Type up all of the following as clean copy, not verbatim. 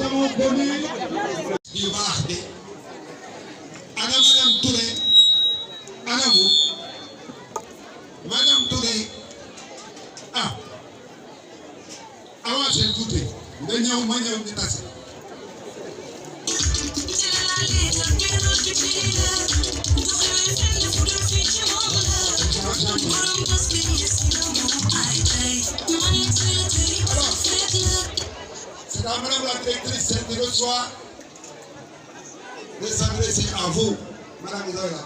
avons connu du Mahdi. Anna Madame Touré, Anna vous, Madame Touré, ah, avant j'ai écouté, le niaou maniaou n'est pas ça. Alors, c'est la madame la directrice qui reçoit de s'adresser à vous, madame Isola.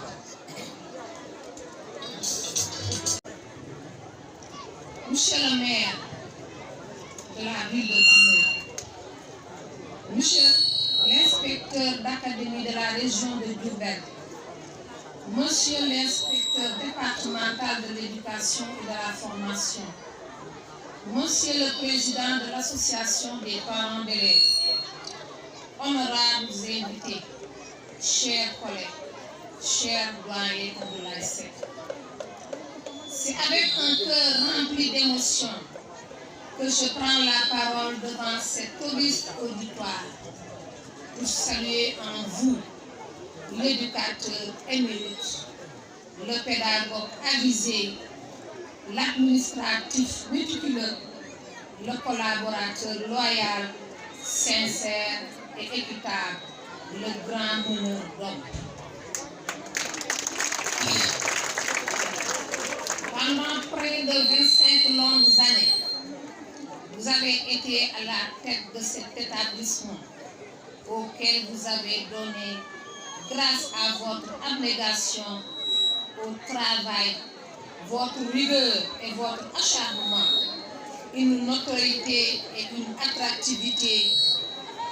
Monsieur le maire de la ville de Bambey, monsieur l'inspecteur d'académie de la région de Diourbel, monsieur l'inspecteur départemental de l'éducation et de la formation, monsieur le président de l'association des parents d'élèves, honorables invités, chers collègues, chers doyens de l'ASEC, c'est avec un cœur rempli d'émotion que je prends la parole devant cet auguste auditoire pour saluer en vous l'éducateur émérite, le pédagogue avisé, l'administratif méticuleux, le collaborateur loyal, sincère et équitable, le grand meneur d'hommes. Pendant près de 25 longues années, vous avez été à la tête de cet établissement auquel vous avez donné, grâce à votre abnégation, au travail, votre rigueur et votre acharnement, une notoriété et une attractivité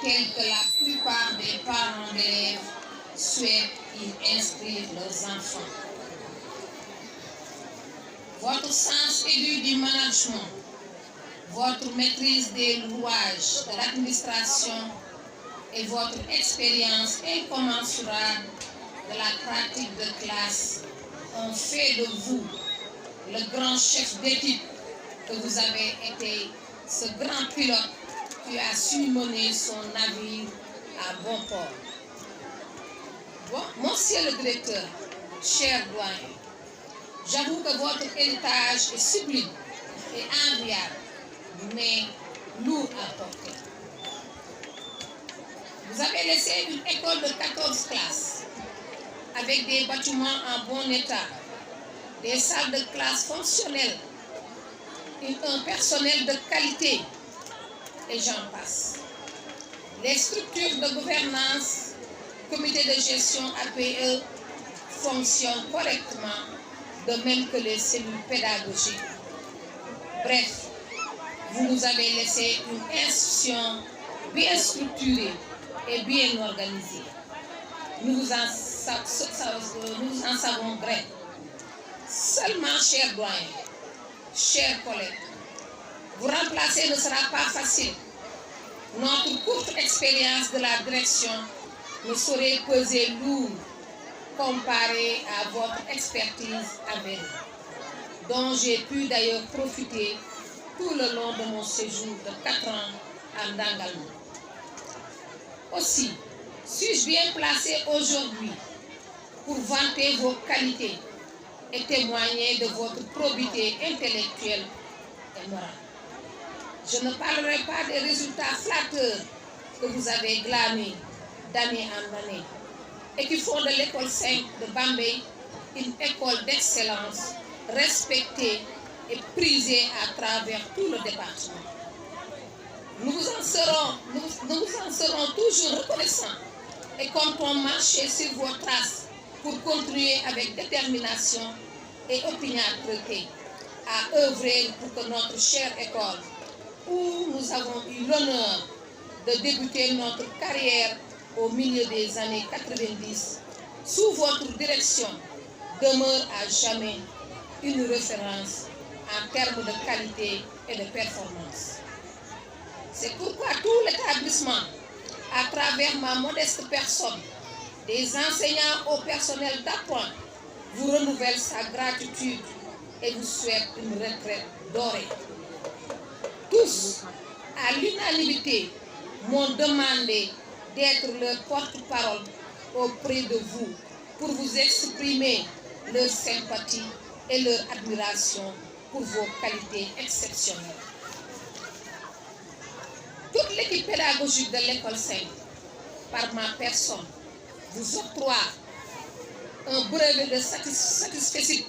telle que la plupart des parents d'élèves souhaitent y inscrire leurs enfants. Votre sens aigu du management, votre maîtrise des rouages de l'administration et votre expérience incommensurable de la pratique de classe ont fait de vous le grand chef d'équipe que vous avez été, ce grand pilote qui a su mener son navire à bon port. Bon, monsieur le directeur, cher doyen, j'avoue que votre héritage est sublime et enviable, mais lourd à porter. Vous avez laissé une école de 14 classes avec des bâtiments en bon état, des salles de classe fonctionnelles, un personnel de qualité, et j'en passe. Les structures de gouvernance, comité de gestion APE, fonctionnent correctement, de même que les cellules pédagogiques. Bref, vous nous avez laissé une institution bien structurée et bien organisée. Nous vous en savons gré. Seulement, chers doyens, chers collègues, vous remplacer ne sera pas facile. Notre courte expérience de la direction ne saurait peser lourd comparée à votre expertise avérée, dont j'ai pu d'ailleurs profiter tout le long de mon séjour de 4 ans à Ndangalma. Aussi, suis-je bien placé aujourd'hui pour vanter vos qualités et témoigner de votre probité intellectuelle et morale. Je ne parlerai pas des résultats flatteurs que vous avez glanés d'année en année et qui font de l'école 5 de Bambey une école d'excellence respectée et prisée à travers tout le département. Nous vous en serons toujours reconnaissants et comptons marcher sur vos traces pour continuer avec détermination et opiniâtreté à œuvrer pour que notre chère école, où nous avons eu l'honneur de débuter notre carrière au milieu des années 90, sous votre direction, demeure à jamais une référence en termes de qualité et de performance. C'est pourquoi tout l'établissement, à travers ma modeste personne, des enseignants au personnel d'appoint, vous renouvelle sa gratitude et vous souhaite une retraite dorée. Tous, à l'unanimité, m'ont demandé d'être leur porte-parole auprès de vous pour vous exprimer leur sympathie et leur admiration pour vos qualités exceptionnelles. Toute l'équipe pédagogique de l'école 5, par ma personne, vous octroie un brevet de satisfecit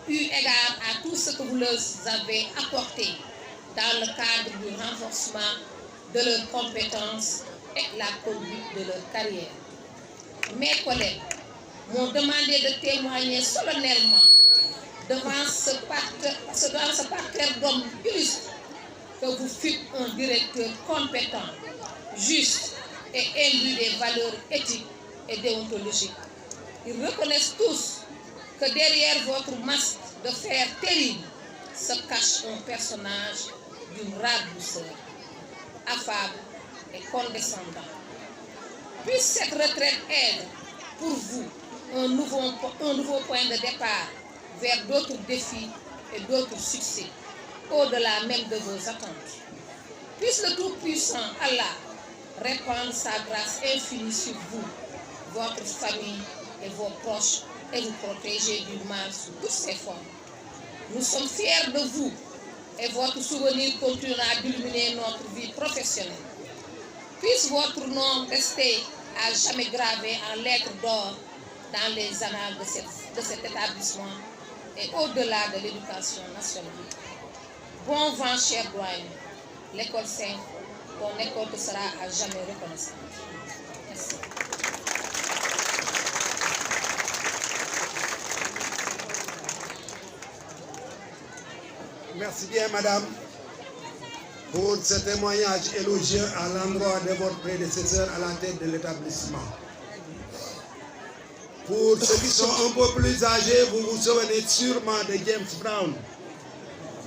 eu égard à tout ce que vous leur avez apporté dans le cadre du renforcement de leurs compétences et la conduite de leur carrière. Mes collègues m'ont demandé de témoigner solennellement devant ce parterre d'hommes illustres que vous fûtes un directeur compétent, juste et imbu des valeurs éthiques et déontologiques. Ils reconnaissent tous que derrière votre masque de fer terrible se cache un personnage d'une rare douceur, affable et condescendant. Puisse cette retraite être pour vous un nouveau point de départ vers d'autres défis et d'autres succès, au-delà même de vos attentes. Puisse le Tout-Puissant Allah répandre sa grâce infinie sur vous, votre famille et vos proches, et vous protéger du mal sous toutes ses formes. Nous sommes fiers de vous et votre souvenir continuera d'illuminer notre vie professionnelle. Puisse votre nom rester à jamais gravé en lettres d'or dans les annales de cet établissement et au-delà de l'éducation nationale. Bon vent, cher doyen, l'école 5, ton école te sera à jamais reconnaissante. Merci. Merci bien, madame, pour ce témoignage élogieux à l'endroit de votre prédécesseur à la tête de l'établissement. Pour ceux qui sont un peu plus âgés, vous vous souvenez sûrement de James Brown,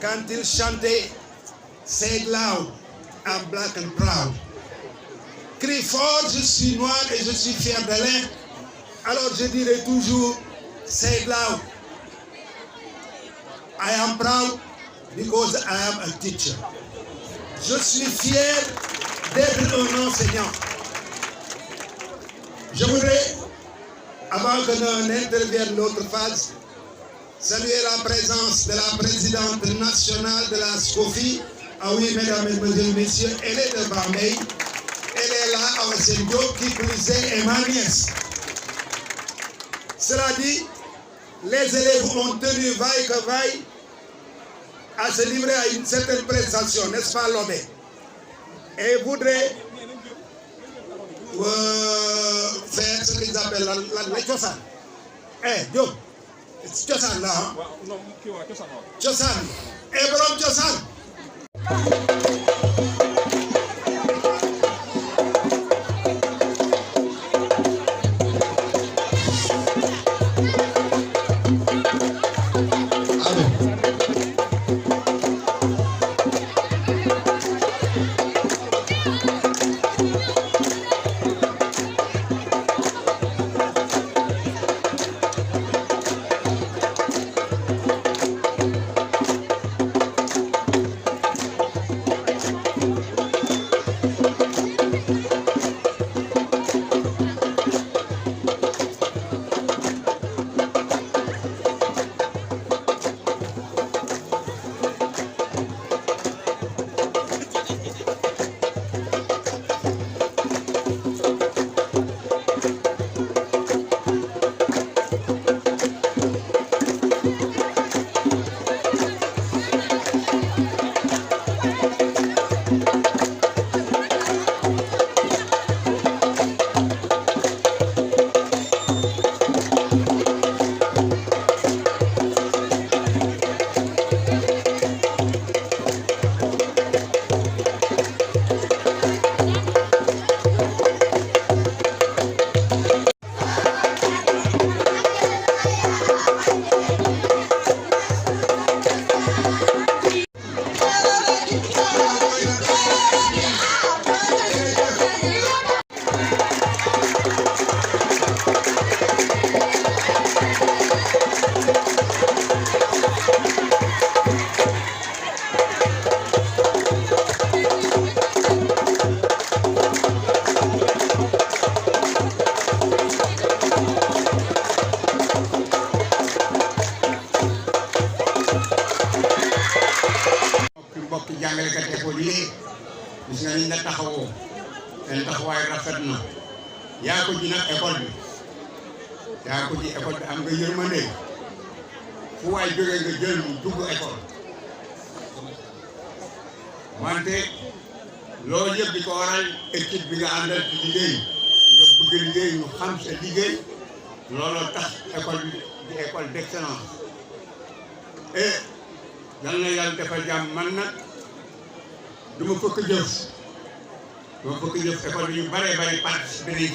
quand il chantait « Say it loud, I'm black and proud ». Crie fort, je suis noir et je suis fier de l'être. Alors je dirai toujours « Say it loud, I am proud because I am a teacher ». Je suis fier d'être un enseignant. Je voudrais, avant que n'intervienne l'autre phase, saluer la présence de la présidente nationale de la SCOFI. Ah oui, mesdames, mesdemoiselles, messieurs, elle est devant moi. Elle est là, avec ses Diop qui plus est ma nièce. Cela dit, les élèves ont tenu vaille que vaille à se livrer à une certaine prestation, n'est-ce pas, Lobé? Et voudrait faire ce qu'ils appellent la Tchosan. Eh, Diop, Tchosan là, hein? Tchosan. Eh, Brom Tchosan. taxawoo seen taxawaay rafet na yaa ko ji nag école bi yaa ko ji école bi am nga yërmande fu waay jógee nga jël mu dugg école wante loolu yëpp di ko waral équipe bi nga àndal ci liggéey nga bëgg liggéey ñu xam sa liggéey looloo tax école bi di école d'excellence et yal na yàlla defal jàmm man nag du ma fëkk jëf école bi ñu baree bari participé nañ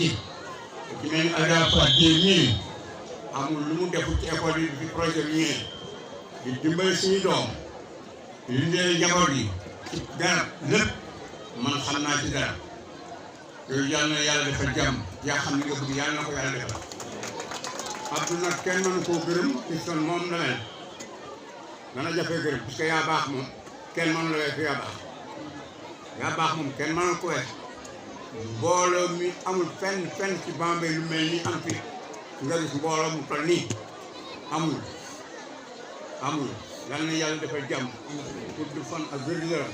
ci mel ni Adja Fatou Dieng amul lu mu deful ci école bi di projet bi ñëwee di dimbali suñu doom di dindee njaboot yi ci dara lépp man xam naa ci dara yooyu yàlla na yàlla defal jàmm yaa xam ni nga bëgg yàlla na ko yàlla defal Abdou nag kenn mënu koo gërëm ci son moom la mel dana jafee gërëm parce que yaa baax moom kenn mënu la weesu yaa baax moom kenn mënu ko weesu mbooloo mi amul fenn ci Bambey lu mel ni am fi nga gis mbooloo mu toll nii amul yal na yàlla defal jàmm pour du fan ak wér-gu-yaram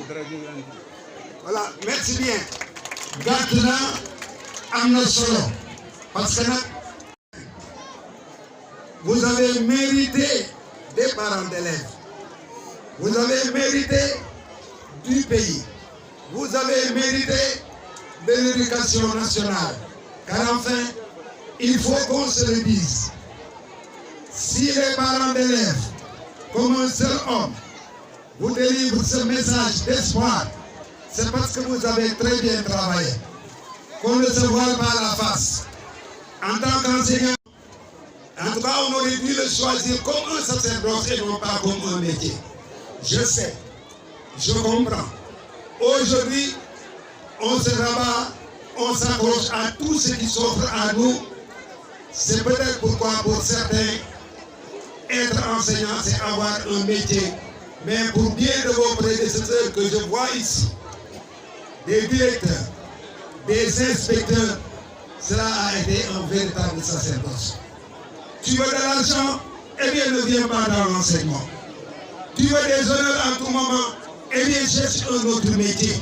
dara ji lan voilà merci bien gàtt na am na solo parce que nag vous avez mérité des parents d'élèves vous avez mérité du pays vous avez mérité de l'éducation nationale car enfin il faut qu'on se le dise si les parents d'élèves comme un seul homme vous délivrent ce message d'espoir c'est parce que vous avez très bien travaillé qu'on ne se voile pas la face en tant qu'enseignant. En tout cas, on aurait dû le choisir comme un sacerdoce et non pas comme un métier. Je sais, je comprends. Aujourd'hui, on se rabat, on s'accroche à tout ce qui s'offre à nous. C'est peut-être pourquoi pour certains, être enseignant, c'est avoir un métier. Mais pour bien de vos prédécesseurs que je vois ici, des directeurs, des inspecteurs, cela a été un véritable sacerdoce. Tu veux de l'argent, eh bien ne viens pas dans l'enseignement. Tu veux des honneurs en tout moment, eh bien cherche un autre métier.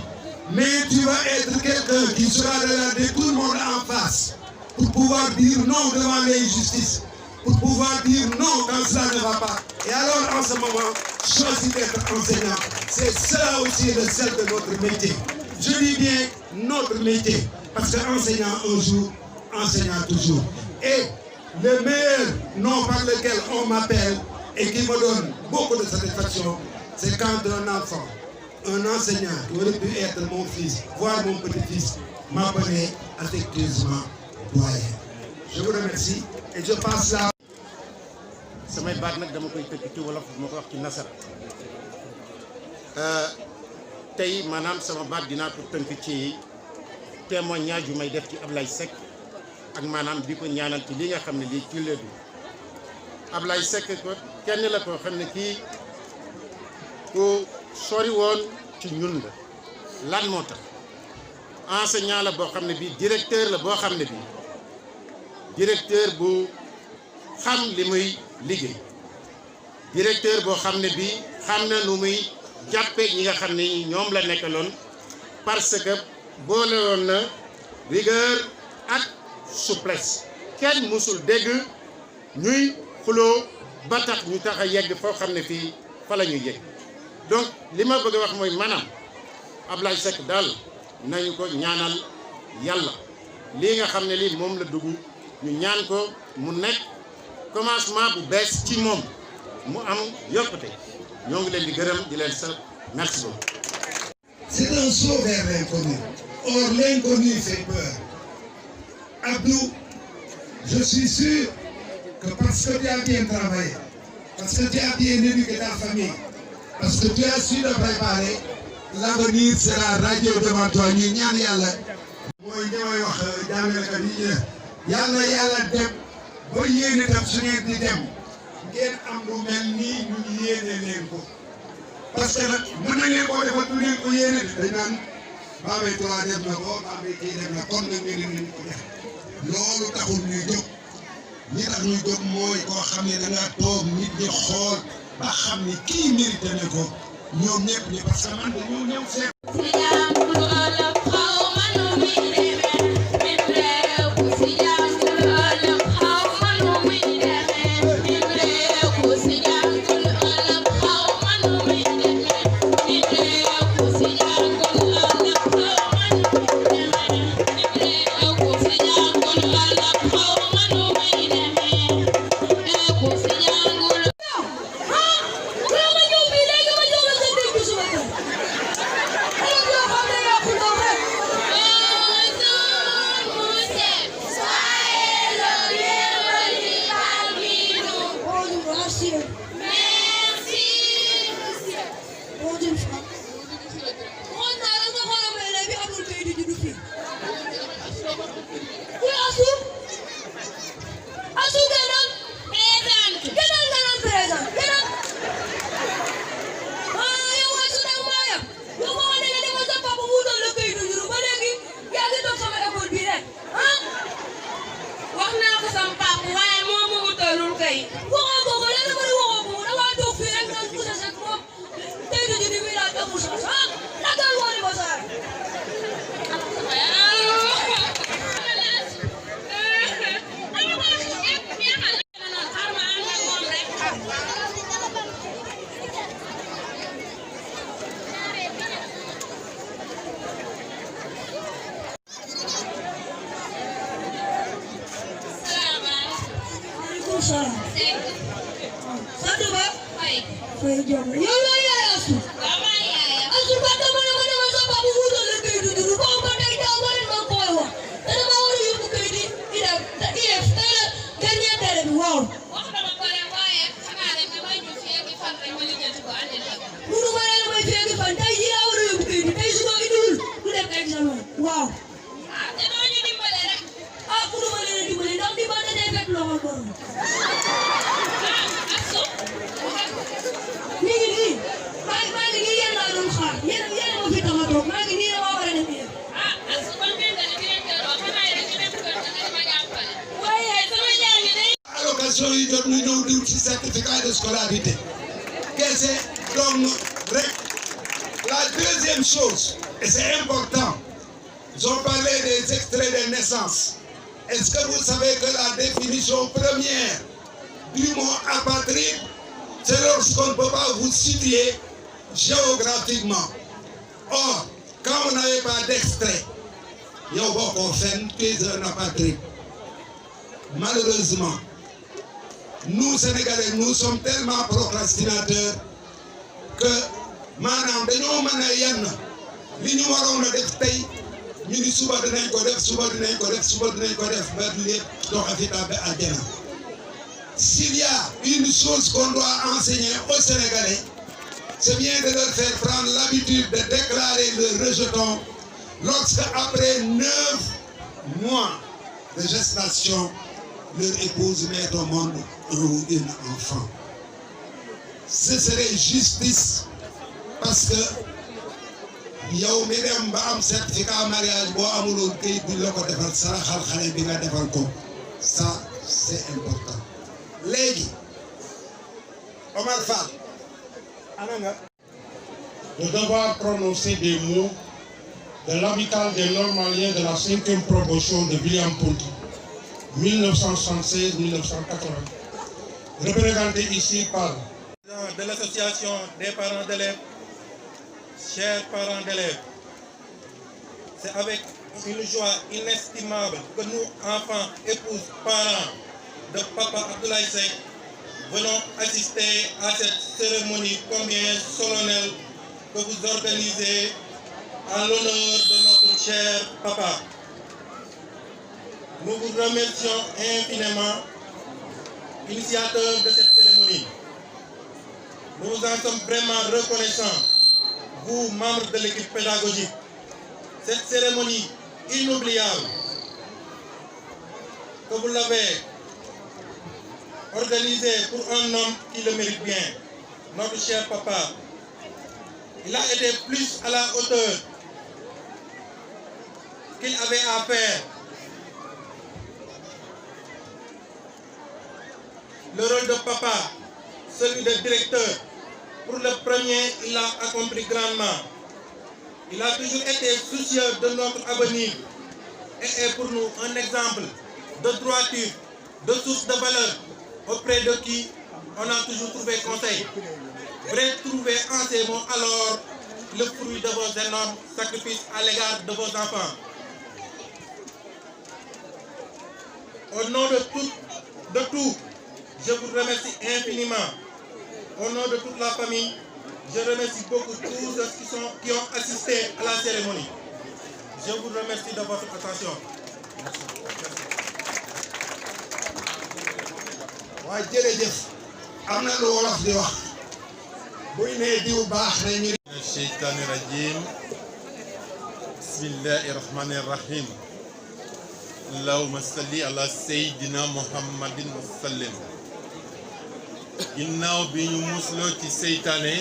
Mais tu vas être quelqu'un qui sera regardé tout le monde en face pour pouvoir dire non devant l'injustice, pour pouvoir dire non quand cela ne va pas. Et alors en ce moment, choisis d'être enseignant. C'est ça aussi le sel de notre métier. Je dis bien notre métier, parce qu'enseignant un jour, enseignant toujours. Et le meilleur nom par lequel on m'appelle et qui me donne beaucoup de satisfaction, c'est quand un enfant, un enseignant qui aurait pu être mon fils, voire mon petit-fils, m'appelait affectueusement doyen. Je vous remercie et je passe là. samay baat nag dama koy tëkk ci wolof ma ko wax ci nasara tey maanaam sama baat dinaa ko tënk ci témoignage yu may def ci Ablaye Seck ak maanaam di ko ñaanal ci li nga xam ne lii ci la du Ablaye Seck ko kenn la koo xam ne kii ku sori woon ci ñun la lan moo tax enseignant la boo xam ne bii directeur la boo xam ne bii directeur bu xam li muy liggéey directeur boo xam ne bii xam na nu muy jàppe ñi nga xam ne ñoom la nekkaloon parce que boole woon na rigueur ak souplesse kenn musul dégg ñuy xuloo ba tax ñu tax a yegg foo xam ne fii fa la ñuy yegg donc li ma bëgg a wax mooy maanaam Ablaye Seck daal nañu ko ñaanal yàlla lii nga xam ne lii moom la dugg ñu ñaan ko mu nekk commencement bu bees ci moom mu am yokkute ñoo ngi leen di gërëm di leen sant merci beaucoup. C'est un saut vers l'inconnu. Or l'inconnu fait peur. Abdou, je suis sûr que parce que tu as bien travaillé, parce que tu as bien éduqué ta famille, parce que tu as su te préparer, l'avenir sera radieux devant toi. ñu ñaan yàlla. mooy li may wax jàngalekat yi ñu ne yàlla dem ba yéene tam su ngeen di dem ngeen am lu mel nii ñu yéene leen ko parce que nag mën na leen koo defal du leen ko yéene dañ naan Bambey 3 def na ko Bambey kii def na kon nag ñu ne leen ko def loolu taxul ñuy jóg ñi tax ñuy jóg mooy koo xam ne da ngaa toog nit ñi xool ba xam ni kii mérité na ko ñoom ñëpp ñi parce que man dañoo ñëw seet. salaam. sant ba. fay jom yow la yaay asu. asu ba dama ne ma dama sa papa wutal la kayit du duru ba ba tey daa ma leen ma koy wax te dama war a yóbbu kayit yi IEF tey la dernier délai bi waaw. munu ma leen may feegi fan tey jii laa war a yóbbu kayit yi tey su ma indiwul du dem examen waaw. ah munu ma leen a dimbali ndax dimbali da day fekk loxo borom. nii maa ngi nii yéen laa doon xaar yéen ma fi tax a toog maa ngi nii dama war a dem yéen. allocation yi jot ñu ñëw diw ci certificat de scolarité kese donc rek la deuxième chose et c'est important ils ont parlé des extraits de naissance. Est-ce que vous savez que la définition première du mot apatride, c'est lorsqu'on ne peut pas vous situer géographiquement. Or, quand vous n'avez pas d'extrait, tu es un apatride. Malheureusement, nous Sénégalais, nous sommes tellement procrastinateurs que maintenant, dañoo mën a yenn li ñu waroon a def tey ñu ni suba dinañ ko def suba dinañ ko def suba dinañ ko def ba lépp dox fi tàbbi àjjana. S'il y a une chose qu'on doit enseigner aux Sénégalais, c'est bien de leur faire prendre l'habitude de déclarer le rejeton lorsque après 9 mois de gestation, leur épouse met au monde un ou une enfant. Ce serait justice parce que yow mi dem ba am certificat mariage boo amuloon kayit bi la ko defal saraxal xale bi nga defal ko ça c'est important. Léegi Omar Fall ana nga de devoir prononcer des mots de l'amicale des Normaliens de la 5e promotion de William Ponty 1976-1980, représenté ici par de l'association des parents d'élèves. Chers parents d'élèves, c'est avec une joie inestimable que nous, enfants, épouses, parents de Papa Abdoulaye Seck, venons assister à cette cérémonie combien solennelle que vous organisez en l'honneur de notre cher papa. Nous vous remercions infiniment, initiateurs de cette cérémonie. Nous vous en sommes vraiment reconnaissants. Vous, membres de l'équipe pédagogique, cette cérémonie inoubliable que vous l'avez organisée pour un homme qui le mérite bien, notre cher papa. Il a été plus à la hauteur qu'il avait à faire. Le rôle de papa, celui de directeur, pour le premier, il a accompli grandement. Il a toujours été soucieux de notre avenir et est pour nous un exemple de droiture, de source de valeur, auprès de qui on a toujours trouvé conseil. Vrai trouver en ces mots alors le fruit de vos énormes sacrifices à l'égard de vos enfants. Au nom de tout, je vous remercie infiniment. Au nom de toute la famille, je remercie beaucoup tous ceux qui ont assisté à la cérémonie. Je vous remercie de votre attention. waa jërëjëf am na lu wolof di wax buy nee diw baax na ñu Shaytaani rajim. Bismillahi rahmani rahim. Allahumma salli ala Seydina Muhammadin wa sallim. Ginnaaw bi ñu musloo ci seytaane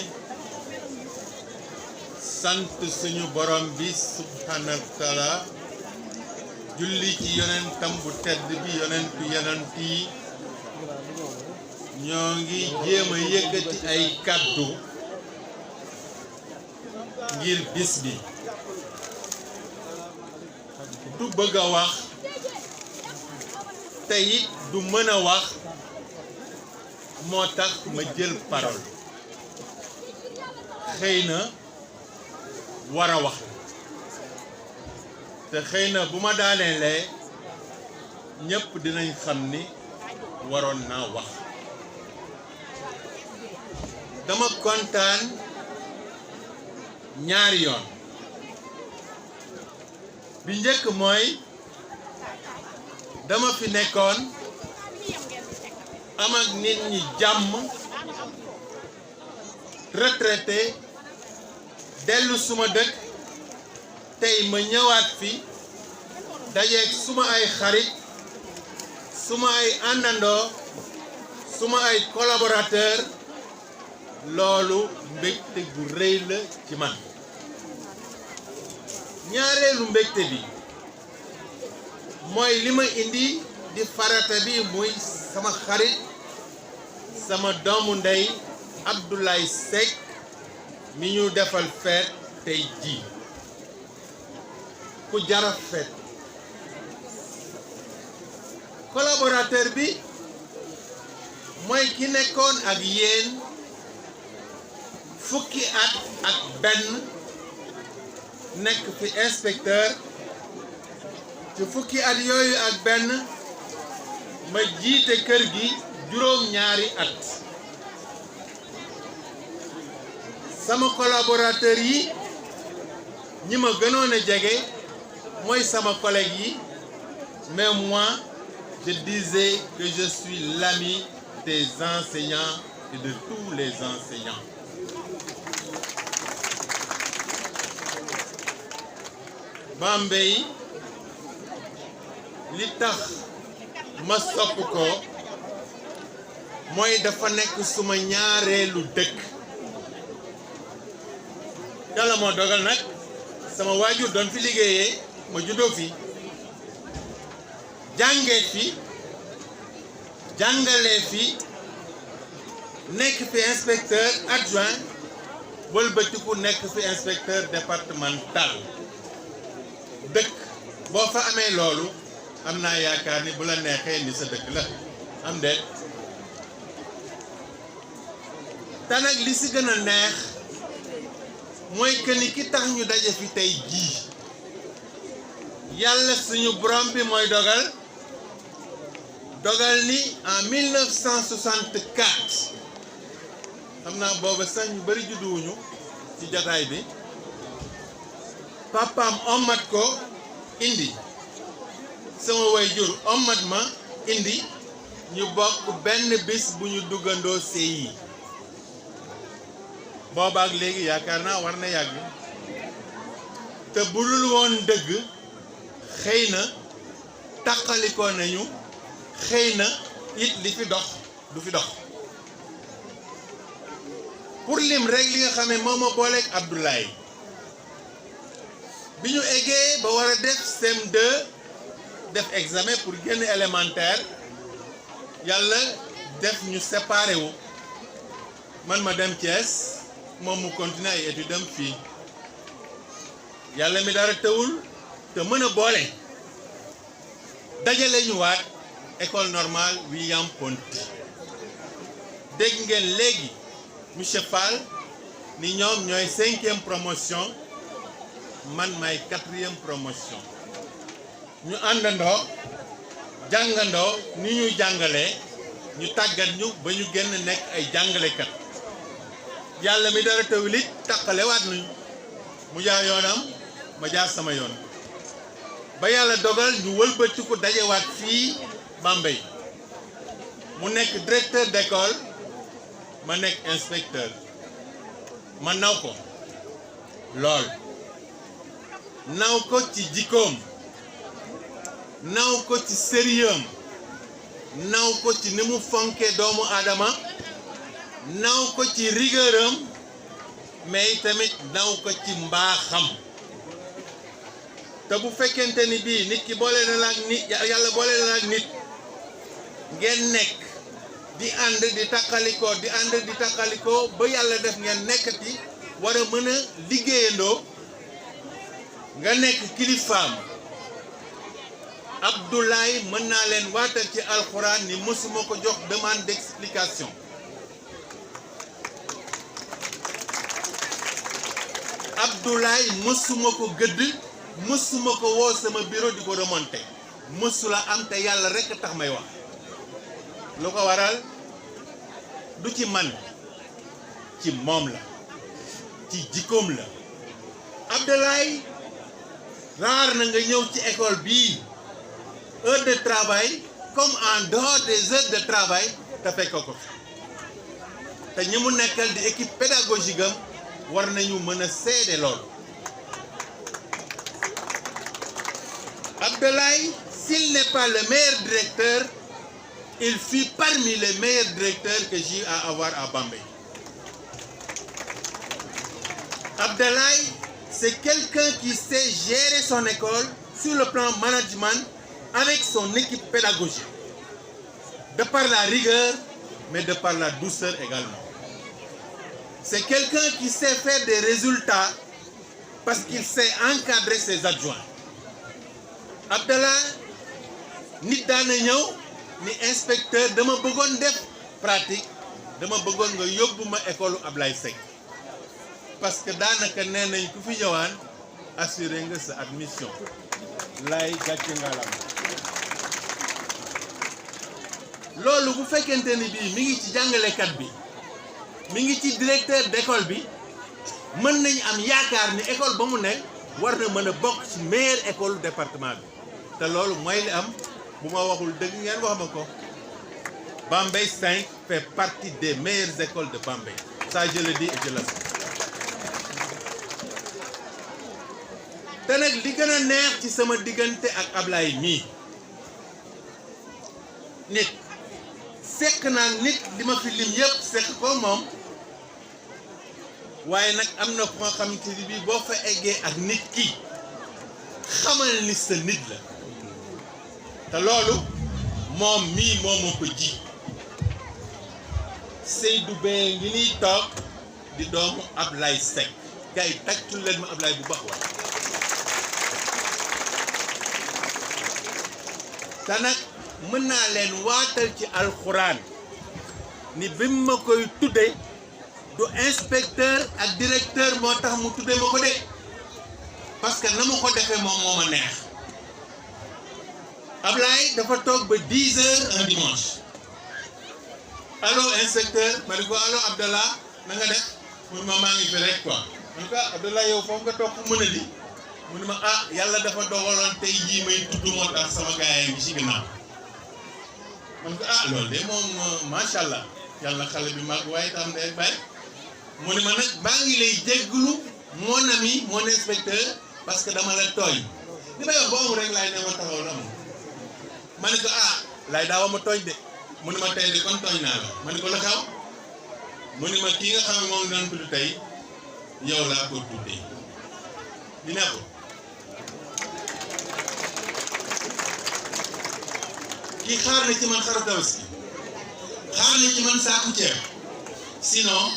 sant suñu borom bi subhanahu wa taala julli ci yonentam bu tedd bi yonentu yonent yi ñoo ngi jéem a yëkkati ay kàddu ngir bis bi du bëgg a wax te it du mën a wax moo tax ma jël parole xëy na war a wax te xëy na bu ma daaneelee ñëpp dinañ xam ni waroon naa wax dama kontaan ñaari yoon bi njëkk mooy dama fi nekkoon am ak nit ñi jàmm retraité dellu suma dëkk tey ma ñëwaat fi dajeeg suma ay xarit suma ay àndandoo suma ay collaborateur loolu mbégte gu rëy la ci man ñaareelu mbégte bi mooy li ma indi di farata bi muy sama xarit sama doomu ndey Abdoulaye Seck mi ñu defal feet tey ji ku jara feet collaborateur bi mooy ki nekkoon ak yéen fukki at ak benn nekk fi inspecteur ci fukki at yooyu ak benn ma jiite kër gi juróom-ñaari at sama collaborateur yi ñi ma gënoon a jege mooy sama collègue yi mais moi je disais que je suis l'ami des enseignants et de tous les enseignants. Bambey li tax ma sopp ko mooy dafa nekk suma ñaareelu dëkk Yàlla moo dogal nag sama waajur doon fi liggéeyee ma juddoo fi jàngee fi jàngalee fi nekk fi inspecteur adjoint wëlbatiku nekk fi inspecteur départemental dëkk boo fa amee loolu am naa yaakaar ni bu la neexee ni sa dëkk la am déet te nag li si gën a neex mooy que ni ki tax ñu daje fi tey jii yàlla suñu borom bi mooy dogal ni en 1964 xam naa booba sax ñu bari judduwuñu ci jataay bi papaam ommat ko indi sama waajur ommat ma indi ñu bokk benn bis bu ñu duggandoo CI boobaak léegi yaakaar naa war na yàgg te bu dul woon dëgg xëy na taqalikoo nañu xëy na it li fi dox du fi dox pour lim rek li nga xam ne moom ma booleeg Abdoulaye bi ñu eggee ba war a def CM2 def examen pour génn élémentaire yàlla def ñu séparé wu man ma dem Thiès moom mu continuer ay études am fii yàlla mi dara tëwul te mën a boole dajale ñu waat école normale William Ponty dégg ngeen léegi monsieur Fall ni ñoom ñooy 5e promotion man may 4e promotion ñu àndandoo jàngandoo ni ñuy jàngalee ñu tàggat ñu ba ñu génn nekk ay jàngalekat yàlla mi dara tawul it tàqalewaat nañu mu jaar yoonam ma jaar sama yoon ba yàlla dogal ñu wëlbati ko dajewaat fii Bambey mu nekk directeur d'école ma nekk inspecteur ma naw ko lool naw ko ci jikkoom naw ko ci sérieux naw ko ci ni mu fonke doomu aadama naw ko ci rigueuram mais tamit naw ko ci mbaaxam te bu fekkente ni bii nit ki boole na la ak nit yàlla boole na la ak nit ngeen nekk di ànd di taqalikoo ba yàlla def ngeen nekkati war a mën a liggéeyandoo nga nekk kilifaam Abdoulaye mën naa leen waatal ci alxuraan ni mësuma ko jox demande d'explication Abdoulaye mësuma ko gëdd mësuma ko woo sama bureau di ko remonter mësula am te yàlla rekk tax may wax lu ko waral du ci man ci moom la ci jikkoom la Abdoulaye raar na nga ñëw ci école bii heure de travail comme en dehors des heures de travail te fekk ko te ñi mu nekkal di équipe pédagogique am war nañu mën a seede loolu Abdoulaye s'il n'est pas le meilleur directeur il fut parmi les meilleurs directeurs que j'ai eu à avoir à Bambey. Abdoulaye, c'est quelqu'un qui sait gérer son école sur le plan management avec son équipe pédagogique. De par la rigueur, mais de par la douceur également. C'est quelqu'un qui sait faire des résultats parce qu'il sait encadrer ses adjoints. Abdoulaye, nit daana ñëw ni inspecteur dama bëggoon def pratique dama bëggoon nga yóbbu ma école Ablaye Seck parce que daanaka nee nañ ku fi ñëwaan assuré nga sa admission lay gàcce ngalam loolu bu fekkente ni bii mi ngi ci jàngalekat bi mi ngi ci directeur d'école bi mën nañ am yaakaar ni école ba mu ne war na mën a bokk ci meilleure école département bi te loolu mooy li am bu ma waxul dëgg ngeen wax ma ko Bambey 5 fait partie des meilleures écoles de Bambey ça je le dis et je l'assume te nag li gën a neex ci sama diggante ak Ablaye mii nit sekk naa nit li ma fi lim yëpp sekk ko moom waaye nag am na ko xamante ni bii boo fa eggee ak nit ki xamal ni sa nit la te loolu moom mii moo ma ko ji Seydou Beye ngi niy toog di doomu Ablaye Seck gars yi tàccul leen ma Ablaye bu baax waaye te nag mën naa leen waatal ci alxuraan ni bi ma koy tudde du inspecteur ak directeur moo tax mu tudde ma ko de parce que na ma ko defee moom moo ma neex Ablaye dafa toog ba 10 heures un dimanche allo inspecteur ma ne ko allo Abdallah na nga def mu ne ma maa ngi fi rek quoi ma ne ko Abdallah yow foofu nga toog fu mën a di mu ne ma ah yàlla dafa dogaloon tey jii may tudd moo tax sama gars yi ngi ci ginnaaw ma ne ko ah loolu de moom macha allah yàlla na xale bi mag waaye tam de bàyyi mu ne ma nag maa ngi lay jégglu mon ami mon inspecteur parce que dama la tooñ li may wax boobu rek laay ne ma taxaw na ma ne ko ah laay daawa ma tooñ de mu ne ma tey de kon tooñ naa la ma ne ko la xaw mu ne ma kii nga xam ne moom doon tudd tey yow laa ko tuddee dina ko kii xaar na ci man xaru tabaski xaar na ci man saaku ceeb sinon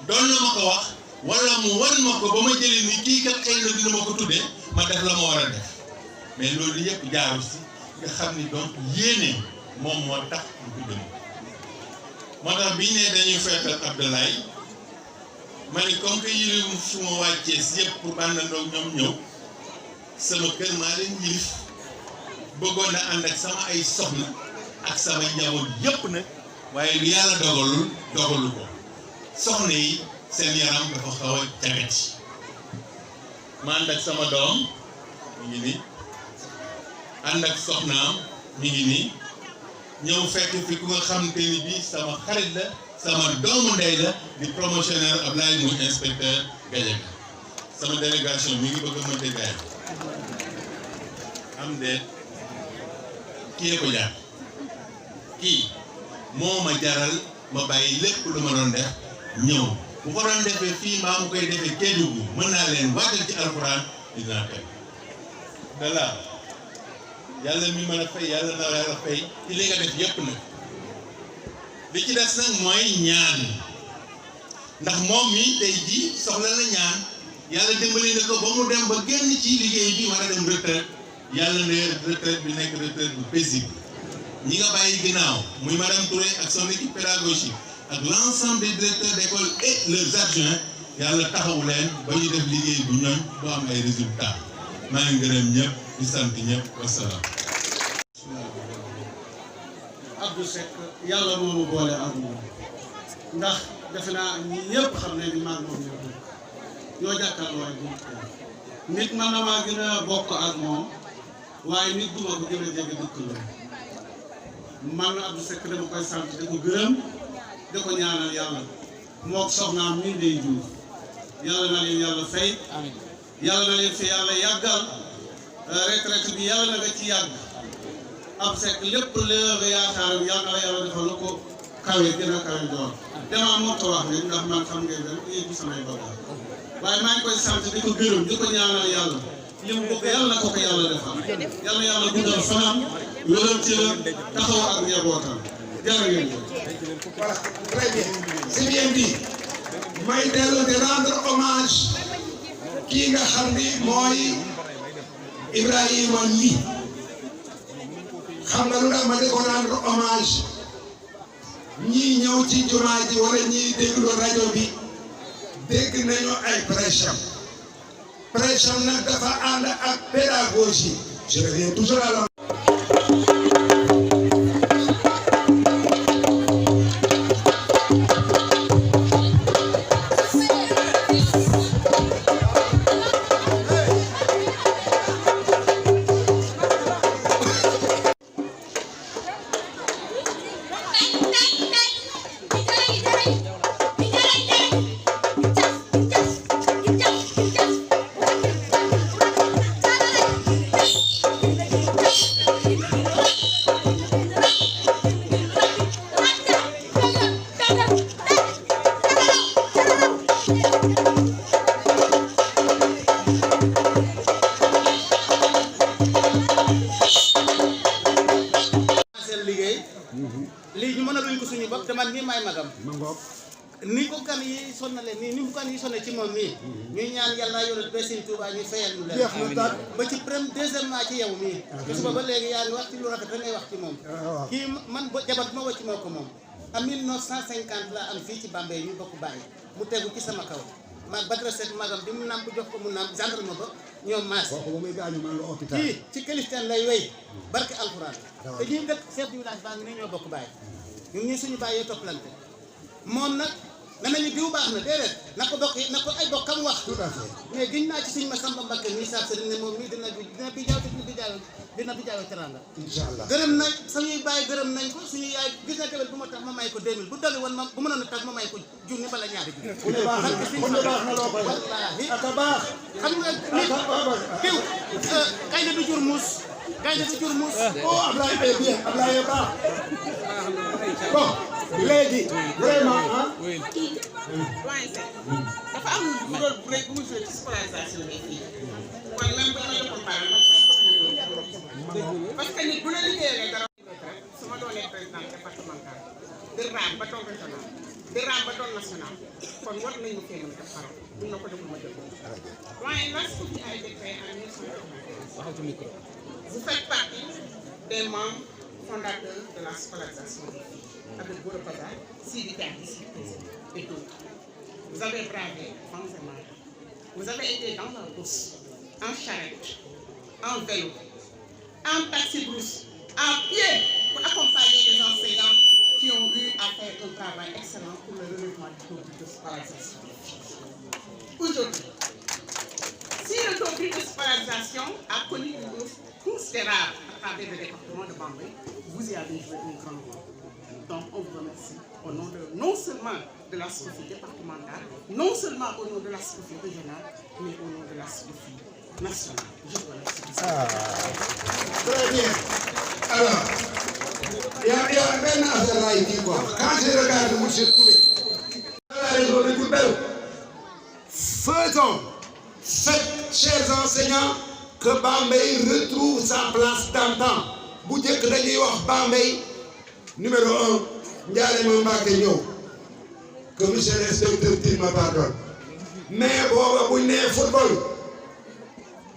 doon na ma ko wax wala mu wan ma ko ba ma jëlee ni kii kat xëy na dina ma ko tuddee ma def la ma war a def mais loolu yëpp jaaru si nga xam ni donc yéene moom moo tax ñu tudd moo tax biñ ne dañuy feetal Abdoulaye ma ne comme que yële fu ma wàccee si yëpp pour àndandoo ñoom ñëw sama kër maa leen yilif bëggoon na ànd ak sama ay soxna ak sama njaboot yëpp nag waaye lu yàlla dogalu ko soxna yi seen yaram dafa xaw a jagati ma ànd ak sama doom mi ngi nii ànd ak soxnaam mi ngi nii ñëw fekk fi ku nga xam te ni bii sama xarit la sama doomu ndey la di promotionnaire Ablaye muy inspecteur Gadiaga sama délégation mi ngi bëgg a mënte gaay am de kii ko jaar kii moo ma jaral ma bàyyi lépp lu ma doon def ñëw bu ko doon defee fii maa mu koy defee Kédougou mën naa leen waatal ci alxuraan dinaa teg dala yàlla mi mën a fay yàlla na yàlla fay ci li nga def yépp nag li ci des nag mooy ñaan ndax moom mi tey jii soxla na ñaan yàlla dimbali na ko ba mu dem ba génn ci liggéey bi war a dem retraite yàlla na retraite bi nekk retraite bu paisible ñi nga bàyyi ginnaaw muy madame Touré ak son équipe pédagogique ak l'ensemble des directeurs d'école et leurs adjoints yàlla taxawu leen ba ñu def liggéey bu ñoom bu am ay résultats maa ngi gërëm ñëpp di sant ñëpp wasalaam. Abdou Seck yàlla moomu boole ak moom ndax defe naa ñi ñëpp xam ne ni maag moom ñoo jàkkaarloo ay nit man na maa gën a bokk ak moom waaye nit duma ko gën a jege dëkk la man Abdou Seck dama koy sant di ko gërëm di ko ñaanal yàlla mook soxnaam mi Ndeye Diouf yàlla na leen yàlla fay yàlla na leen fi yàlla yàggal retraite bi yàlla na nga ci yàgg Abdou Seck lépp la nga yaakaaram yàlla na la yàlla defal la ko kawe gën a kawe door dama moo ko wax rek ndax man xam ngeen dama yëg samay bagage waaye maa ngi koy sant di ko gërëm di ko ñaanal yàlla li mu bëgg yàlla na ko yàlla defal yàlla yàlla guddal fanam wéral ci la taxaw ak njabootam jërë ngeen jëf. Voilà, très bien. C'est bien dit. may dellu di rendre hommage kii nga xam ni mooy Ibrahima Ly xam nga lu tax ma di ko rendre hommage ñii ñëw ci jumaa ji wala ñii déglu rajo bi dégg nañu ay prêche nag dafa ànd ak pédagogie. Je reviens toujours à la lii ñu mënaluñ ko suñu bopp te man mii may magam ni ko kan yi sonnale nii ni mu kan yi sonne ci moom mii ñuy ñaan yàlla yonent ba Sëñ Tuubaa ñu fayal ñu leen ba ci deuxièmement ci yow mii suba ba léegi yaa ngi wax ci lu rafet da ngay wax ci moom kii man jabat ma wacc moo ko moom en 1950 la am fii ci Bambey ñu bokk bàyyi mu tegu ci sama kaw maag Badara Seck magam bi mu nàmp jox ko mu nàmp gendarme ba ñoom maas kii ci Kilifteen lay wéy barke alxuraan te ñuy dëkk chef du village baa ngi ne ñoo bokk bàyyi ñun ñii suñu bàyyee toppalante moom nag nañu diw baax na déedéet na ko bokk na ko ay bokkam wax mais giñ naa ci suñu ma Samba Mbakke mii saab sa ne moom mii dina bi jaaw teranga inshallah gërëm nañ suñuy bàyyi gërëm nañ ko suñu yaay gis na tewel bu ma tax ma may ko 2000 bu dolli woon ma bu mënoon a tax ma may ko junni bala ñaari junni baax na loo koy wallaahi aka baax xam nga nit diw kay na du jur muus kay na du jur muus oh Ablaye bay bien Ablaye baax bon léegi vraiment dafa am rôle bu rëy bu muy joué ci scolarisation bi fii kon même bu ñu joxoon parole parce que nit bu la liggéeyee dara su ma doonee président départemental de raam ba toog régional de raam ba doon national kon war nañu fee mën a def parole bu ñu ko deful ma def waaye l'ASCOFI a été créé en 1993. Vous faites partie des membres fondateurs de la scolarisation des filles avec Gora Bada, Sidi Dia ici et d'autres. Vous avez bravé forcément. Vous avez été dans la bourse, en charrette, en vélo, en taxi-brousse, en pied pour accompagner les enseignants qui ont eu à faire un travail excellent pour le relèvement du taux de scolarisation. Aujourd'hui, si le taux de scolarisation a connu une hausse considérable à travers le département de Bambey, vous y avez joué un grand rôle. Donc on vous remercie au nom de, non seulement de la SCOFI départementale, non seulement au nom de la SCOFI régionale, mais au nom de la SCOFI nationale. Je vous remercie. Très bien. Alors, il y a une affaire là ici quoi. Quand je regarde M. Touré, la région de Diourbel, faites, chers enseignants, que Bambey retrouve sa place d'antan. Bu njëkk dañuy wax Bambey numéro 1 Ndiarème Mbacké ñëw que monsieur l'inspecteur Tine me pardonne mais booba bu ñu nee football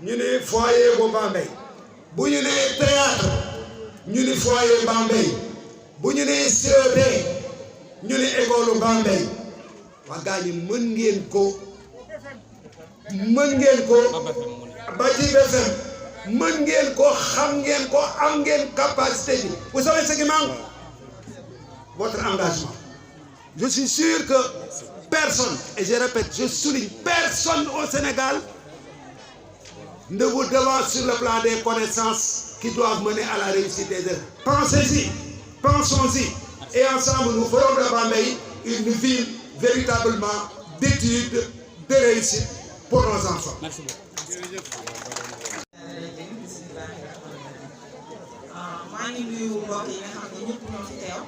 ñu ne foyer bu Bambey bu ñu nee théâtre ñu ni foyer Bambey bu ñu nee CEP ñu ni école Bambey waa gaa ñi mën ngeen ko ba ci BFM mën ngeen ko xam ngeen ko am ngeen capacité bi vous savez ce qui manque votre engagement. Je suis sûr que personne, et je répète, je souligne, personne au Sénégal ne vous devance sur le plan des connaissances qui doivent mener à la réussite des œuvres. Pensez-y, pensons-y, et ensemble nous ferons de Bambey une ville véritablement d'études, de réussite pour nos enfants. Merci beaucoup. maa ngi nuyu mbokk yi nga xam ne ñëpp ñoo fi teew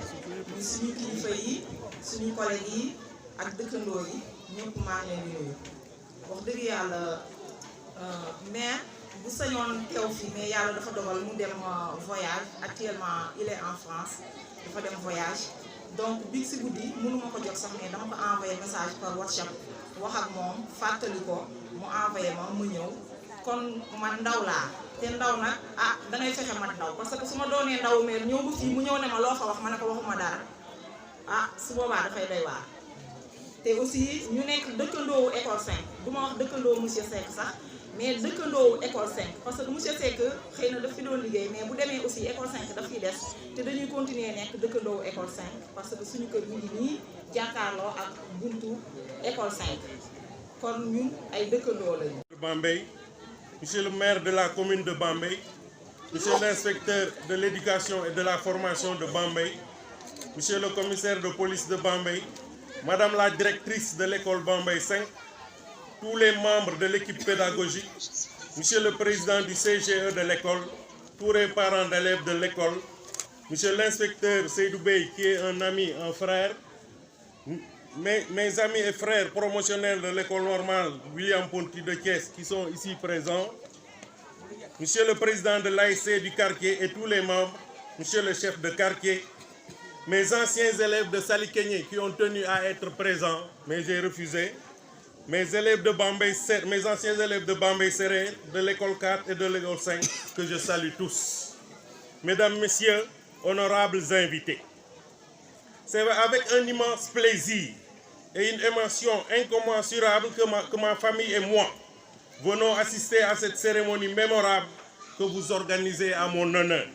muy suñu kilifa yi suñu collègues yi ak dëkkandoo yi ñëpp maa ngi leen di nuyu wax dëgg yàlla maire bu sañoon teew fii mais yàlla dafa dogal mu dem voyage actuellement il est en France dafa dem voyage donc bi si guddi mënuma ko jot sax mais dama ko envoyé message par WhatsApp wax ak moom fàttali ko mu envoyé ma mu ñëw kon man ndaw laa te ndaw nag ah dangay fexe mat ndaw parce que su ma doonee ndaw meer ñëw ba fii mu ñëw ne ma loo fa wax ma ne ko waxuma dara ah su boobaa dafay doy waar te aussi ñu nekk dëkkandoowu école 5 du ma wax dëkkandoowu monsieur Seck sax mais dëkkandoowu école 5 parce que monsieur Seck xëy na daf fi doon liggéey mais bu demee aussi école 5 daf fiy des te dañuy continuer nekk dëkkandoowu école 5 parce que suñu kër mu ngi nii jàkkaarloo ak buntu école 5 kon ñun ay dëkkandoo lañu. Bambey, monsieur le maire de la commune de Bambey, monsieur l'inspecteur de l'éducation et de la formation de Bambey, monsieur le commissaire de police de Bambey, madame la directrice de l'école Bambey 5, tous les membres de l'équipe pédagogique, monsieur le président du CGE de l'école, tous les parents d'élèves de l'école, monsieur l'inspecteur Seydou Bey qui est un ami, un frère, mes amis et frères promotionnels de l'école normale William Ponty de Thiès qui sont ici présents, monsieur le président de l'ASC du quartier et tous les membres, monsieur le chef de quartier, mes anciens élèves de Salikenye qui ont tenu à être présents, mais j'ai refusé, mes élèves de Bambey, mes anciens élèves de Bambey Serré, de l'école 4 et de l'école 5, que je salue tous. Mesdames, messieurs, honorables invités, c'est avec un immense plaisir et une émotion incommensurable que ma famille et moi venons assister à cette cérémonie mémorable que vous organisez à mon honneur.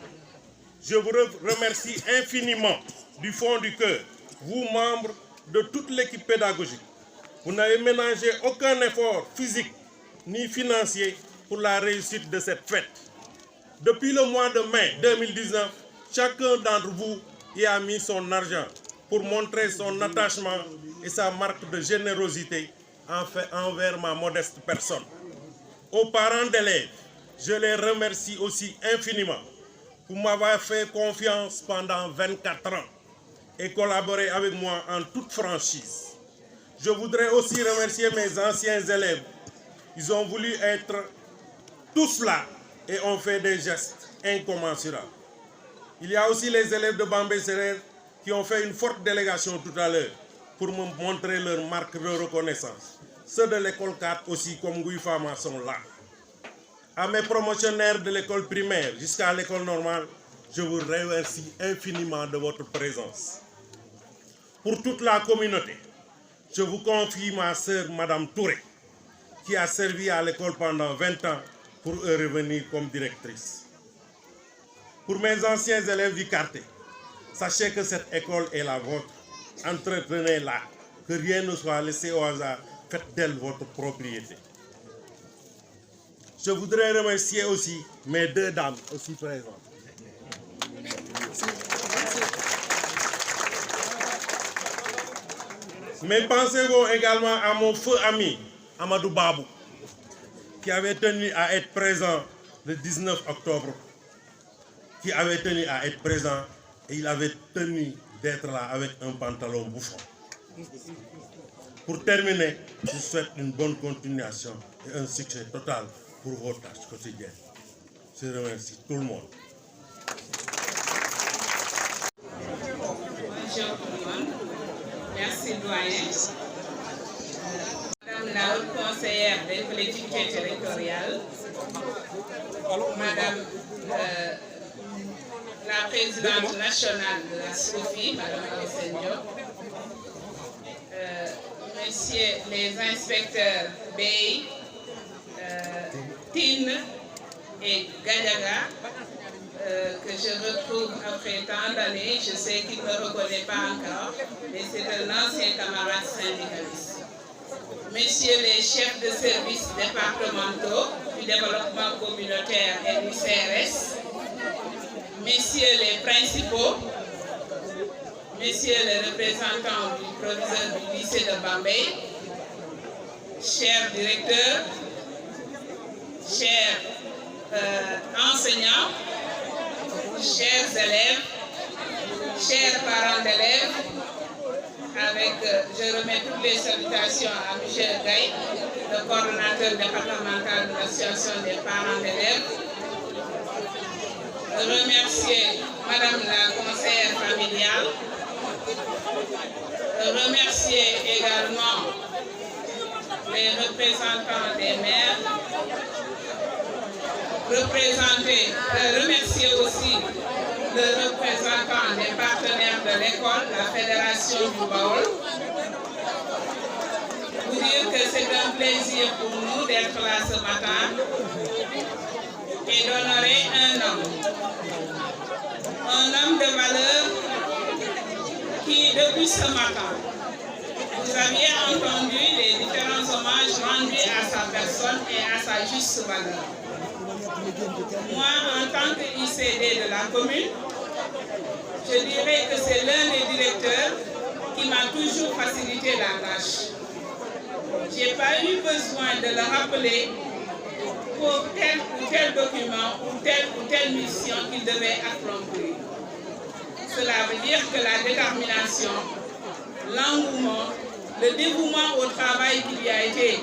Je vous remercie infiniment du fond du cœur, vous membres de toute l'équipe pédagogique. Vous n'avez ménagé aucun effort physique ni financier pour la réussite de cette fête. Depuis le mois de mai 2019, chacun d'entre vous y a mis son argent pour montrer son attachement et sa marque de générosité envers ma modeste personne. Aux parents d'élèves, je les remercie aussi infiniment pour m'avoir fait confiance pendant 24 ans et collaborer avec moi en toute franchise. Je voudrais aussi remercier mes anciens élèves. Ils ont voulu être tous là et ont fait des gestes incommensurables. Il y a aussi les élèves de Bambey Serré qui ont fait une forte délégation tout à l'heure pour me montrer leur marque de reconnaissance. Ceux de l'école 4 aussi, comme Guy Fama, sont là. À mes promotionnaires de l'école primaire jusqu'à l'école normale, je vous remercie infiniment de votre présence. Pour toute la communauté, je vous confie ma sœur, Madame Touré, qui a servi à l'école pendant 20 ans pour revenir comme directrice. Pour mes anciens élèves du quartier, sachez que cette école est la vôtre. Entretenez-la, que rien ne soit laissé au hasard. Faites d'elle votre propriété. Je voudrais remercier aussi mes deux dames aussi présentes. Mais pensez également à mon feu ami, Amadou Babou, qui avait tenu à être présent le 19 octobre, qui avait tenu à être présent et il avait tenu d'être là avec un pantalon bouffant. Pour terminer, je vous souhaite une bonne continuation et un succès total pour vos tâches quotidiennes. Je remercie tout le monde. Bonjour tout le monde. Merci doyen. Madame la haute conseillère des collectivités territoriales, Madame la présidente nationale de la SCOFI, Madame Alcène Diop, Messieurs les inspecteurs Bey, Tine et Gadiaga, que je retrouve après tant d'années. Je sais qu'il ne me reconnaît pas encore, mais c'est un ancien camarade syndicaliste. Messieurs les chefs de services départementaux du développement communautaire et du CRS, messieurs les principaux, messieurs les représentants du proviseur du lycée de Bambey, chers directeurs, chers enseignants, chers élèves, chers parents d'élèves, je remets toutes les salutations à M. Gaye, le coordonnateur départemental de l'association des parents d'élèves. Remercier Madame la conseillère familiale. Remercier également les représentants des maires. Remercier aussi le représentant des partenaires de l'école, la Fédération du Baol. Vous dire que c'est un plaisir pour nous d'être là ce matin et d'honorer un homme de valeur qui, depuis ce matin, vous aviez entendu les différents hommages rendus à sa personne et à sa juste valeur. Moi, en tant qu'ICD de la commune, je dirais que c'est l'un des directeurs qui m'a toujours facilité la tâche. Je n'ai pas eu besoin de le rappeler pour tel ou tel document ou telle mission qu'il devait accomplir. Cela veut dire que la détermination, l'engouement, le dévouement au travail qui lui a été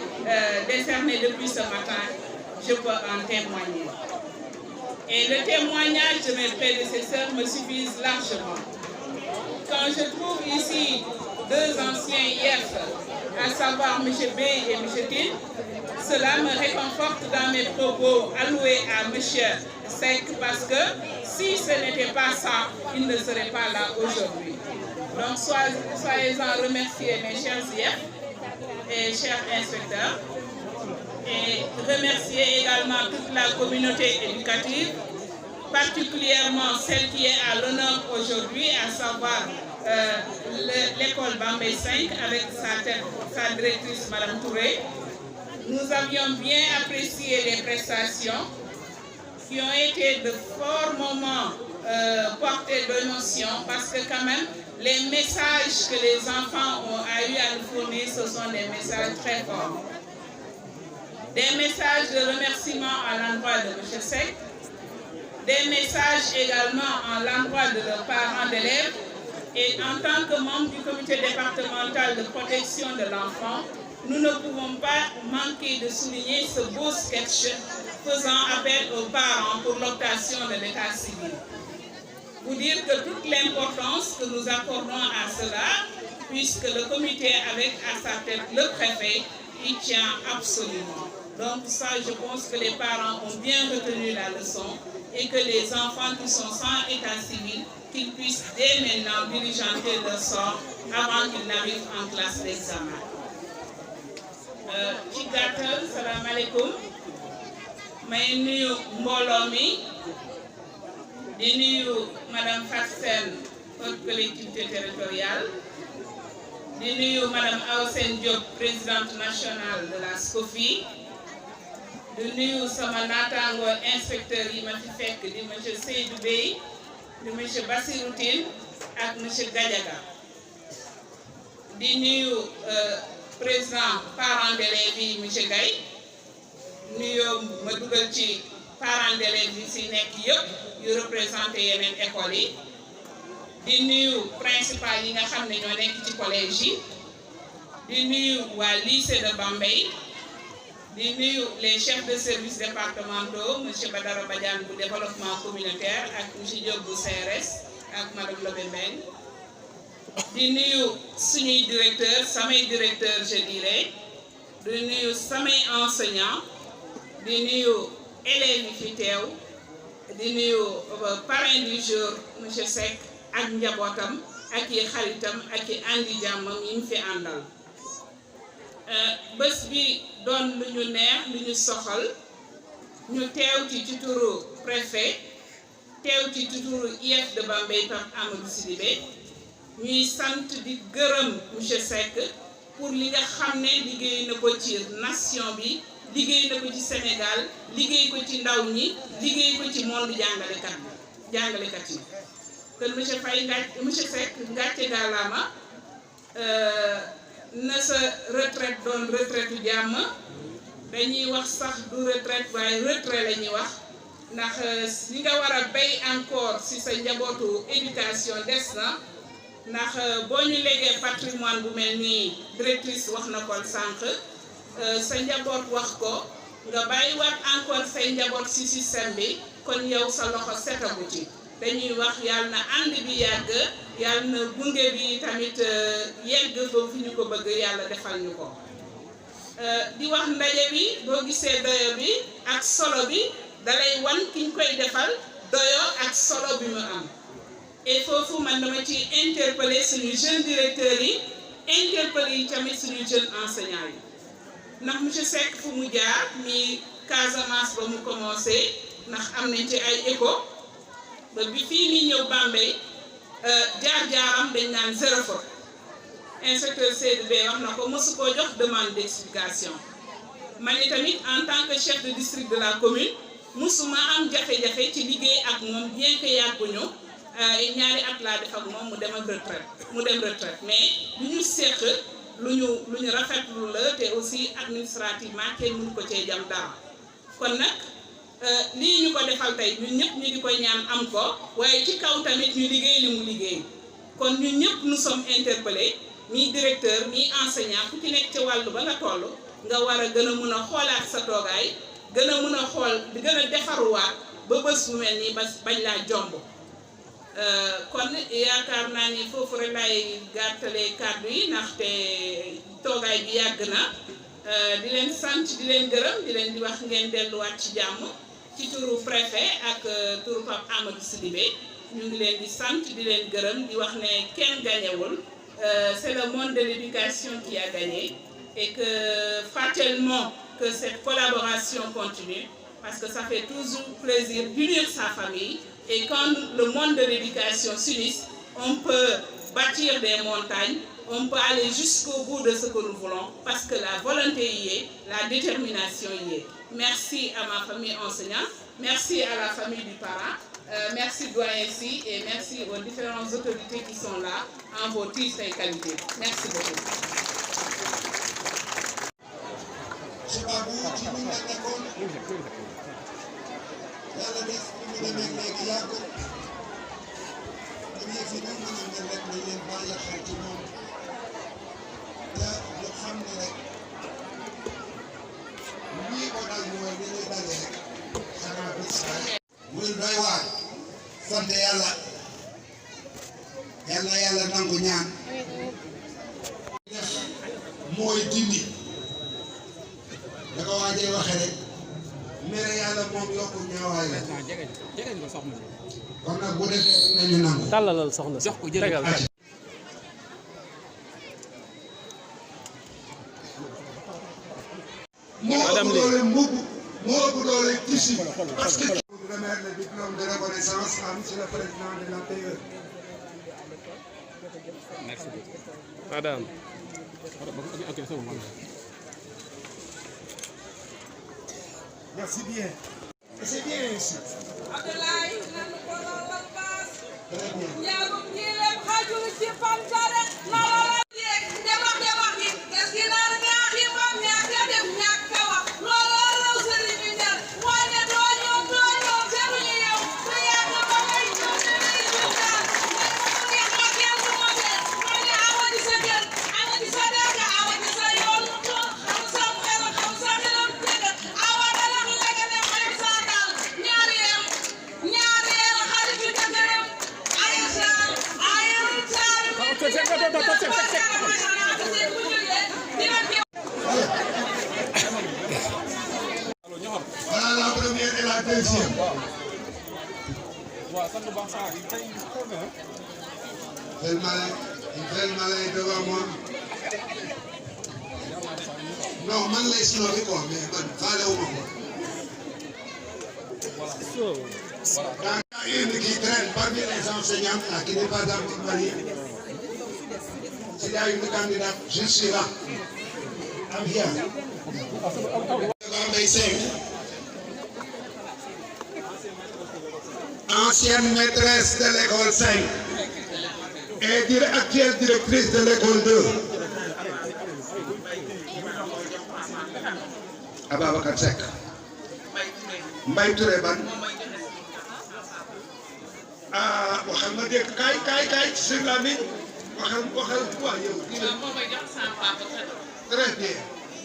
décerné depuis ce matin, je peux en témoigner. Et le témoignage de mes prédécesseurs me suffisent largement. Quand je trouve ici deux anciens IEF, à savoir M. B et M. Tin, cela me réconforte dans mes propos alloués à M. Sek, parce que si ce n'était pas ça, il ne serait pas là aujourd'hui. Donc soyez-en remerciés, mes chers IEF et chers inspecteurs. Et remercier également toute la communauté éducative, particulièrement celle qui est à l'honneur aujourd'hui, à savoir l'école Bambey 5 avec sa directrice Mme Touré. Nous avions bien apprécié les prestations qui ont été de forts moments portés d'émotion, parce que quand même les messages que les enfants ont eu à nous fournir, ce sont des messages très forts. Des messages de remerciement à l'endroit de M. Sek, des messages également à l'endroit de leurs parents d'élèves, et en tant que membre du comité départemental de protection de l'enfant, nous ne pouvons pas manquer de souligner ce beau sketch faisant appel aux parents pour l'obtention de l'état civil. Vous dire que toute l'importance que nous accordons à cela, puisque le comité avec à sa tête le préfet, y tient absolument. Donc ça, je pense que les parents ont bien retenu la leçon et que les enfants qui sont sans état civil, qu'ils puissent dès maintenant diligenter leur sort avant qu'ils n'arrivent en classe d'examen. ci gàttal, salaamaaleykum, may nuyu mbooloo mi, di nuyu Madame Fatou Sène, haute collectivité territoriale, di nuyu Madame Awa Sène Diop, présidente nationale de la SCOFI, di nuyu sama naataango inspecteur yi ma fi fekk di monsieur Seydou Bey, di monsieur Bassirou Tine ak monsieur Gadiaga, di nuyu président parents d'élèves yi monsieur Gaye, nuyoo ma dugal ci parents d'élèves yi si nekk yëpp yu représenté yeneen écoles yi, di nuyu principal yi nga xam ne ñoo nekk ci collège yi, di nuyu waa lycée de Bambey, di nuyu les chefs de service départementaux, M. Badara Badiane bu développement communautaire ak M. Diop bu CRS ak Madame Lobé Mbeng, di nuyu suñuy directeur, samay directeur je dirais, di nuyu samay enseignant, di nuyu élèves yi fi teew, di nuyu parrain du jour M. Seck ak njabootam ak yi xaritam ak yi andi jàmmam yi mu fi àndal. Bés bi doon lu ñu neex, lu ñu soxal, ñu teew ci turu préfet teew ci turu IEF de Bambey Pape Amadou Sidibé ñuy sant di gërëm monsieur Seck pour li nga xam ne liggéey na ko ci nation bi liggéey na ko ci Sénégal liggéey ko ci ndaw ñi liggéey ko ci monde jàngalekat yi kon monsieur Seck ngàcce gàllaama na sa retraite doon retraite u jàmm dañuy wax sax du retraite waaye retrait la ñuy wax ndax li nga war a béy encore si sa njabootu éducation des na ndax boo ñu léegee patrimoine bu mel nii directrice wax na ko sànq sa njaboot wax ko nga bàyyiwaat encore say njaboot si système bi kon yow sa loxo setagu ci dañuy wax yàlla na ànd bi yàgg yàlla na gunge bi tamit yegg foofu ñu ko bëgg yàlla defal ñu ko di wax ndaje bi boo gisee doyo bi ak solo bi dalay wan ki ñu koy defal doyo ak solo bi mu am et foofu man dama ci interpeller suñu jeunes directeurs yi interpeller yi tamit suñu jeunes enseignants yi ndax monsieur Seck fu mu jaar mi Casamance ba mu commencé ndax am nañ ci ay écho ba bi fii nii ñëw Bambey jaar-jaaram dañ naan zéro faute inspecteur Seydou Bey wax na ko mosu koo jox demande d'explication man tamit en tant que chef de district de la commune mosuma am jafe-jafe ci liggéey ak moom bien que yàgguñu ñaari at laa def ak moom mu dem retraite mais lu ñu seq lu ñu rafetlu la te aussi administrativement kenn mënu ko cee jam dara kon nag lii ñu ko defal tey ñun ñëpp ñu di koy ñaan am ko waaye ci kaw tamit ñu liggéey li mu liggéey kon ñun ñëpp nous sommes interpellés mi directeur mi enseignant ku ci nekk ci wàllu ba nga toll nga war a gën a mën a xoolaat sa toogaay gën a mën a xool di gën a defaruwaat ba bés bu mel nii ba bañ laa jomb kon yaakaar naa ni foofu rek laay gàttalee kàddu yi ndaxte toogaay bi yàgg na di leen sant di leen gërëm di leen di wax ngeen delluwaat ci jàmm ci turu préfet ak turu Pape Amadou Sidibé ñu ngi leen di sant di leen gërëm di wax ne kenn gañewul c'est le monde de l'éducation qui a gagné et que fraternellement que cette collaboration continue parce que ça fait toujours plaisir d'unir sa famille et quand le monde de l'éducation s'unit, on peut bâtir des montagnes, on peut aller jusqu'au bout de ce que nous voulons parce que la volonté y est, la détermination y est. Merci à ma famille enseignante, merci à la famille du parent, merci doyen ici et merci aux différentes autorités qui sont là en vos titres et qualités. Merci beaucoup. yàlla def ñu demee léegi yàgg comme yëf yi ñu mën a mel rek nañ leen bàyyi xel ci moom te ñu xam ne rek lii ko dal mooy li ñuy dalee rek xanaa bis muy doy waar sant yàlla yal na yàlla nangu ñaan def mooy dindi da ko waajee waxe rek mere yàlla moom yokku ñaawaay la kon nag bu defee nañu nangu tàllalal soxna jox ko jëgal moo ëpp doole mbubb moo ëpp doole tissu parce que remettre le diplôme de reconnaissance à monsieur le président de l'APE. Merci beaucoup. Madame. Merci bien. Et c'est bien ainsi. Voilà la première et la deuxième. Fais le malin devant moi. Non, man lay snobé quoi, mais man faale wu ma ko. Une qui traîne parmi les enseignantes là, qui n'est pas d'article marié. S'il y a une candidate, je suis là. I'm here. Ancienne maîtresse de l'école 5 et actuelle directrice de l'école 2. Ababacar Seck. Mbaye Touré ban. Ah, waxal ma dégg kaay sur la ligne. waxal quoi yow. Très bien.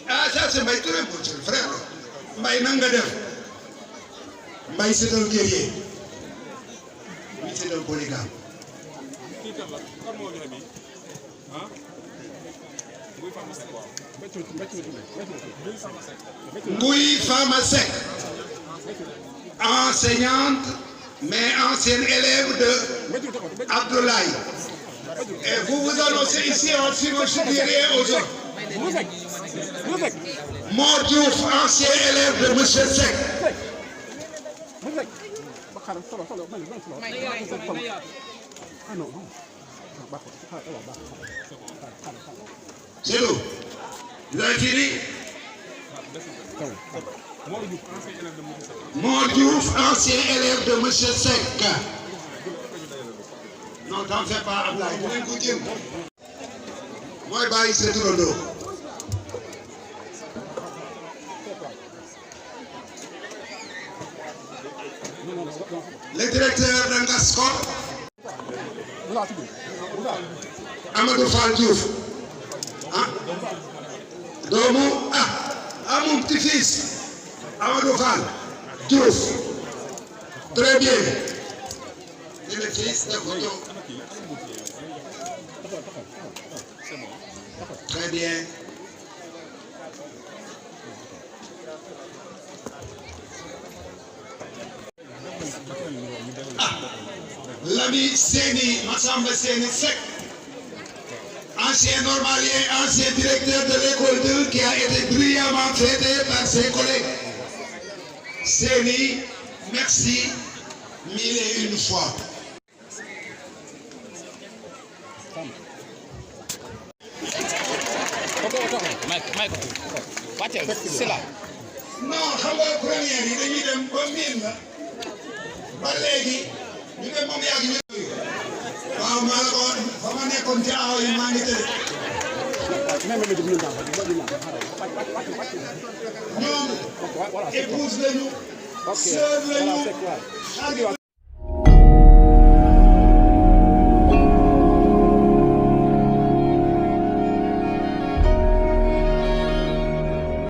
Ah, ça c'est Mbaye Touré, mon cher frère. Mbaye nan nga def. Mbaye c'est un guerrier. Lui c'est un polygame. Ngouy Fama Seck, enseignante mais ancienne élève de Abdoulaye. Et vous annoncez ici aussi vos supérieurs aux autres. Mor Diouf, ancien élève de M. Seck. C'est l'eau. Vous avez fini? Mor Diouf, ancien élève de M. Seck. Non, t'en fais pas, Ablaye. Moi, Baye, c'est tout le dos. Le directeur d'Angasco, Amadou Fall Diouf. Mon petit-fils, Amadou Fall Diouf. Très bien. C'est le fils de photo. Très bien. L'ami Séni, Massamba Séni Seck, ancien normalien, ancien directeur de l'école 2 qui a été brillamment traité par ses collègues. Séni, merci mille et une fois. C'est là. Non, xam nga première yi dañuy dem ba miin la ba léegi ñu dem moom yàgg ñu. waaw maa la ko fa ma nekkoon ci aw yi maa ngi tëdd. ñoom épouse lañu, sœur lañu.